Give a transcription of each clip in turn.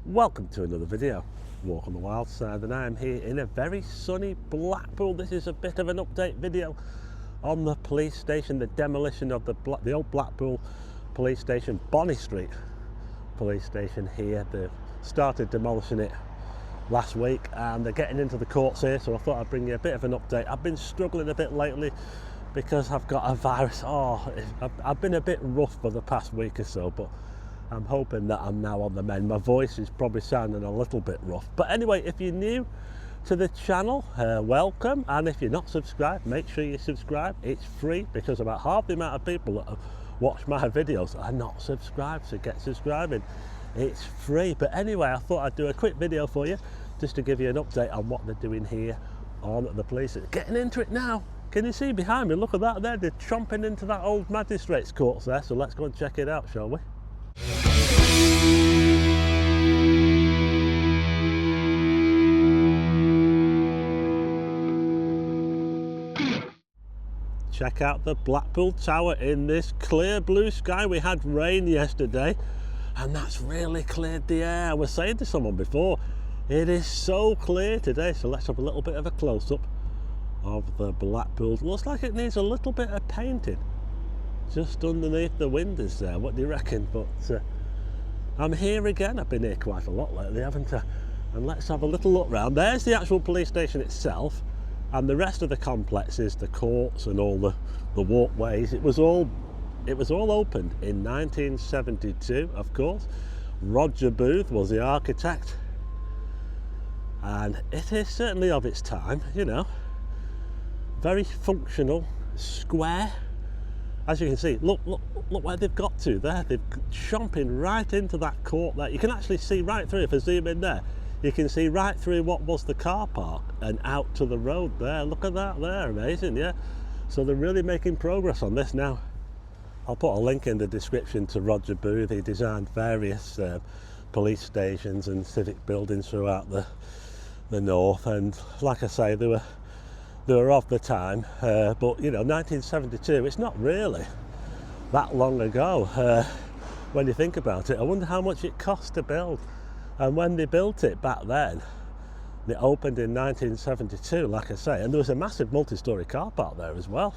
Welcome to another video, Walk on the Wild Side, and I am here in a very sunny Blackpool. This is a bit of an update video on the police station, the demolition of the old Blackpool police station, Bonny Street police station here. They started demolishing it last week and they're getting into the courts here, so I thought I'd bring you a bit of an update. I've been struggling a bit lately because I've got a virus. I've been a bit rough for the past week or so, but I'm hoping that I'm now on the mend. My voice is probably sounding a little bit rough. But anyway, if you're new to the channel, welcome. And if you're not subscribed, make sure you subscribe. It's free because about half the amount of people that watch my videos are not subscribed. So get subscribing. It's free. But anyway, I thought I'd do a quick video for you just to give you an update on what they're doing here on the police. Getting into it now. Can you see behind me? Look at that there. They're chomping into that old Magistrates courts there. So let's go and check it out, shall we? Check out the Blackpool Tower in this clear blue sky. We had rain yesterday and that's really cleared the air. I was saying to someone before, it is so clear today. So let's have a little bit of a close-up of the Blackpool. Looks like it needs a little bit of painting just underneath the windows there. What do you reckon? But I'm here again. I've been here quite a lot lately, haven't I? And let's have a little look round. There's the actual police station itself, and the rest of the complex is the courts and all the walkways. It was all opened in 1972, of course. Roger Booth was the architect, and it is certainly of its time, you know. Very functional, square. As you can see, look where they've got to there. They're chomping right into that court there. You can actually see right through. If I zoom in there, you can see right through what was the car park and out to the road there. Look at that there, amazing, yeah? So they're really making progress on this now. I'll put a link in the description to Roger Booth. He designed various police stations and civic buildings throughout the north, and like I say, they were of the time, but you know, 1972, it's not really that long ago when you think about it. I wonder how much it cost to build. And when they built it back then, they opened in 1972, like I say, and there was a massive multi-storey car park there as well,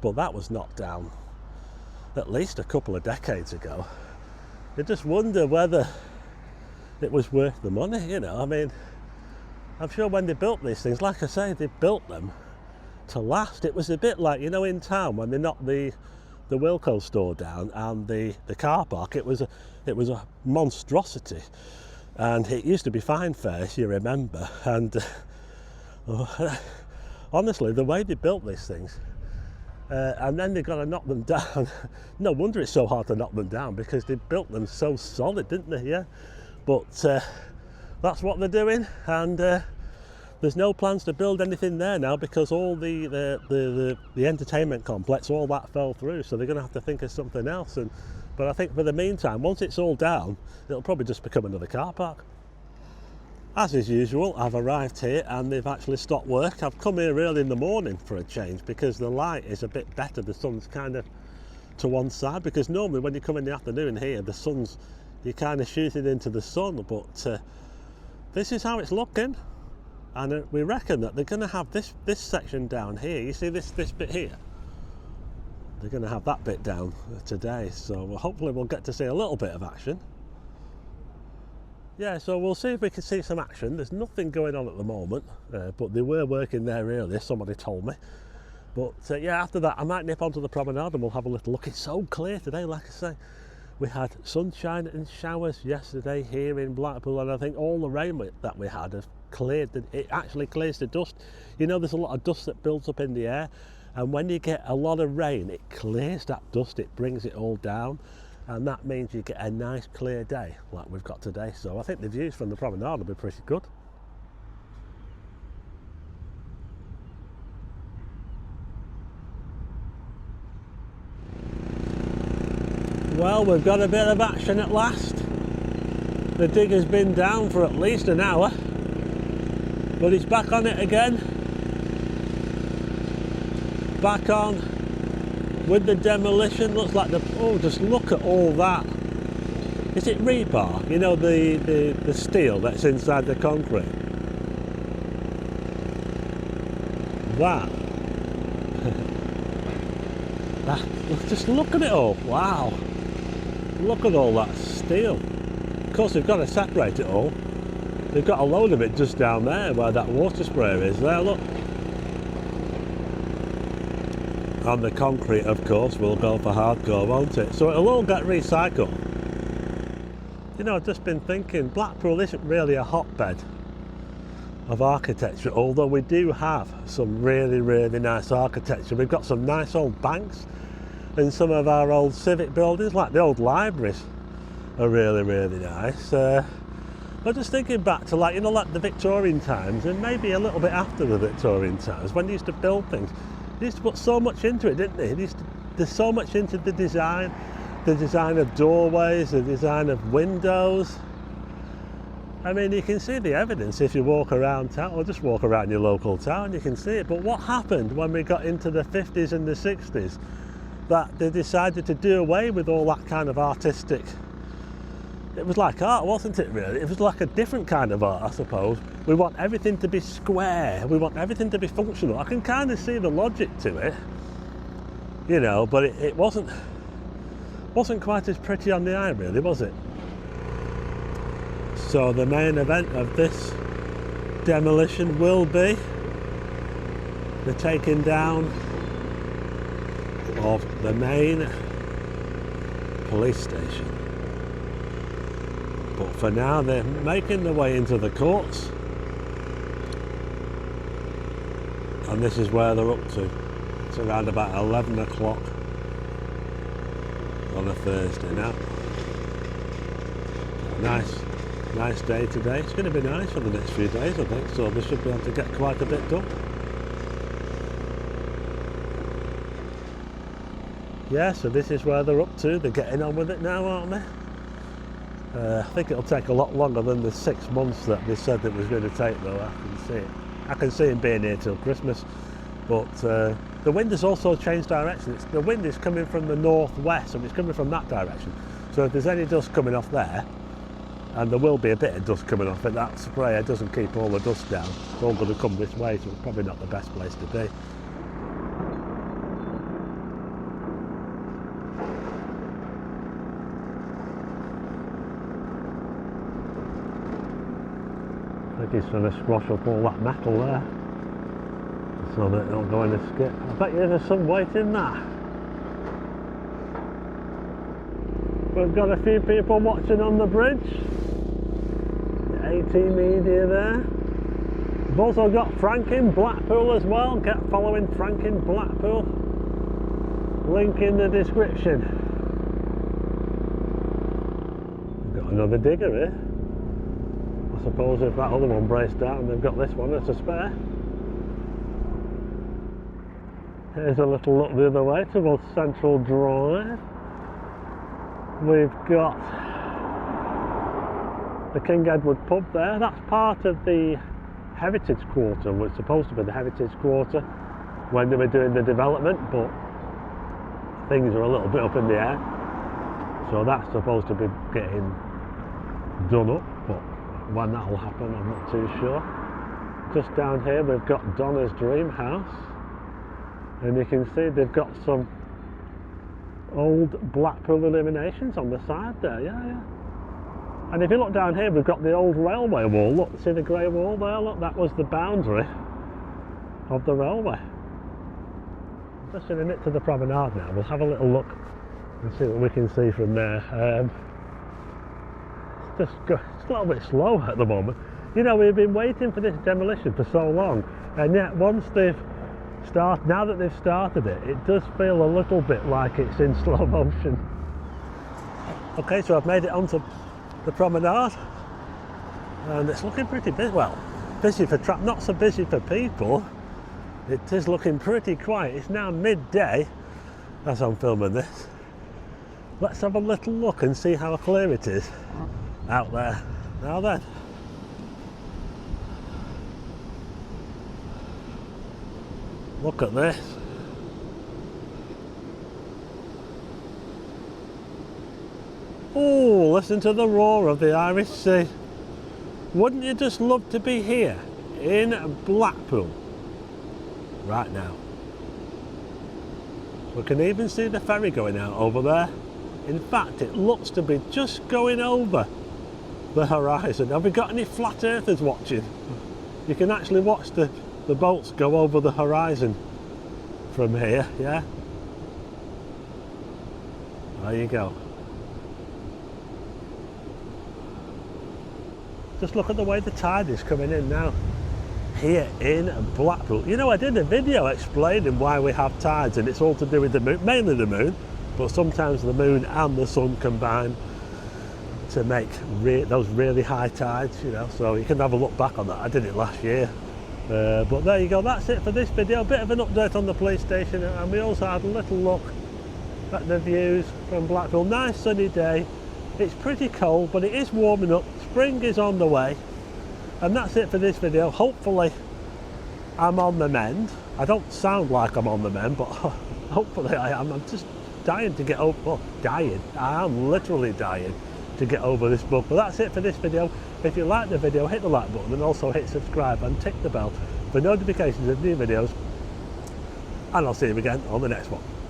but that was knocked down at least a couple of decades ago. You just wonder whether it was worth the money, you know. I mean, I'm sure when they built these things, like I say, they built them to last. It was a bit like, you know, in town when they knocked the Wilko store down and the car park. It was a monstrosity, and it used to be fine fare, if you remember. And honestly, the way they built these things, and then they've got to knock them down. No wonder it's so hard to knock them down, because they built them so solid, didn't they? Yeah, but that's what they're doing, and there's no plans to build anything there now because all the entertainment complex, all that fell through, so they're going to have to think of something else. But I think for the meantime, once it's all down, it'll probably just become another car park. As is usual, I've arrived here and they've actually stopped work. I've come here early in the morning for a change because the light is a bit better. The sun's kind of to one side, because normally when you come in the afternoon here, the sun's, you're kind of shooting into the sun, but this is how it's looking, and we reckon that they're going to have this section down here. You see this bit here? They're going to have that bit down today, so hopefully we'll get to see a little bit of action. Yeah, so we'll see if we can see some action. There's nothing going on at the moment, but they were working there earlier, somebody told me. But yeah, after that I might nip onto the promenade and we'll have a little look. It's so clear today, like I say. We had sunshine and showers yesterday here in Blackpool, and I think all the rain that we had has cleared. It actually clears the dust. You know, there's a lot of dust that builds up in the air, and when you get a lot of rain, it clears that dust, it brings it all down, and that means you get a nice clear day like we've got today. So I think the views from the promenade will be pretty good. Well, we've got a bit of action at last. The digger's been down for at least an hour, but he's back on it again. Back on with the demolition. Looks like the, oh, just look at all that. Is it rebar? You know, the steel that's inside the concrete? That. Just look at it all. Wow. Look at all that steel. Of course, they've got to separate it all. They've got a load of it just down there where that water sprayer is. There, look. And the concrete, of course, will go for hardcore, won't it? So it'll all get recycled. You know, I've just been thinking, Blackpool isn't really a hotbed of architecture, although we do have some really, really nice architecture. We've got some nice old banks and some of our old civic buildings, like the old libraries, are really, really nice. I'm just thinking back to, like, you know, like the Victorian times, and maybe a little bit after the Victorian times, when they used to build things. They used to put so much into it, didn't they? There's so much into the design of doorways, the design of windows. I mean, you can see the evidence if you walk around town, or just walk around your local town, you can see it. But what happened when we got into the 50s and the 60s? That they decided to do away with all that kind of artistic. It was like art, wasn't it, really? It was like a different kind of art, I suppose. We want everything to be square, we want everything to be functional. I can kind of see the logic to it, you know, but it wasn't quite as pretty on the eye, really, was it? So the main event of this demolition will be the taking down of the main police station. But for now, they're making their way into the courts, and this is where they're up to. It's around about 11 o'clock on a Thursday now. Nice day today. It's going to be nice for the next few days, I think, so they should be able to get quite a bit done. Yeah, so this is where they're up to. They're getting on with it now, aren't they? I think it'll take a lot longer than the 6 months that they said it was going to take, though. I can see it being here till Christmas. But the wind has also changed direction. The wind is coming from the northwest, and it's coming from that direction. So if there's any dust coming off there, and there will be a bit of dust coming off it, that sprayer doesn't keep all the dust down. It's all going to come this way, so it's probably not the best place to be. I think he's trying to squash up all that metal there so that it'll go in a skip. I bet you there's some weight in that. We've got a few people watching on the bridge. The AT media there. We've also got Frank in Blackpool as well. Get following Frank in Blackpool. Link in the description. We've got another digger here. I suppose if that other one breaks down, they've got this one as a spare. Here's a little look the other way towards Central Drive. We've got the King Edward pub there. That's part of the Heritage Quarter. Was supposed to be the Heritage Quarter when they were doing the development, but things are a little bit up in the air. So that's supposed to be getting done up, but when that will happen, I'm not too sure. Just down here, we've got Donna's Dream House, and you can see they've got some old Blackpool illuminations on the side there, yeah. And if you look down here, we've got the old railway wall. Look, see the grey wall there? Look, that was the boundary of the railway. Just in it to the promenade now. We'll have a little look and see what we can see from there. It's a little bit slow at the moment. You know, we've been waiting for this demolition for so long, and yet once now that they've started it, it does feel a little bit like it's in slow motion. Okay, so I've made it onto the promenade, and it's looking pretty busy. Well, busy for not so busy for people. It is looking pretty quiet. It's now midday as I'm filming this. Let's have a little look and see how clear it is out there. Now then. Look at this. Oh, listen to the roar of the Irish Sea. Wouldn't you just love to be here in Blackpool right now? We can even see the ferry going out over there. In fact, it looks to be just going over the horizon. Have we got any flat earthers watching? You can actually watch the boats go over the horizon from here, yeah? There you go. Just look at the way the tide is coming in now. Here in Blackpool. You know, I did a video explaining why we have tides, and it's all to do with the moon, mainly the moon, but sometimes the moon and the sun combine to make those really high tides, you know, so you can have a look back on that. I did it last year. But there you go, that's it for this video. A bit of an update on the police station, and we also had a little look at the views from Blackpool. Nice sunny day. It's pretty cold, but it is warming up. Spring is on the way. And that's it for this video. Hopefully I'm on the mend. I don't sound like I'm on the mend, but hopefully I am. I'm just dying to get over, well, dying. I am literally dying to get over this bug. But that's it for this video. If you like the video, hit the like button and also hit subscribe and tick the bell for notifications of new videos. And I'll see you again on the next one.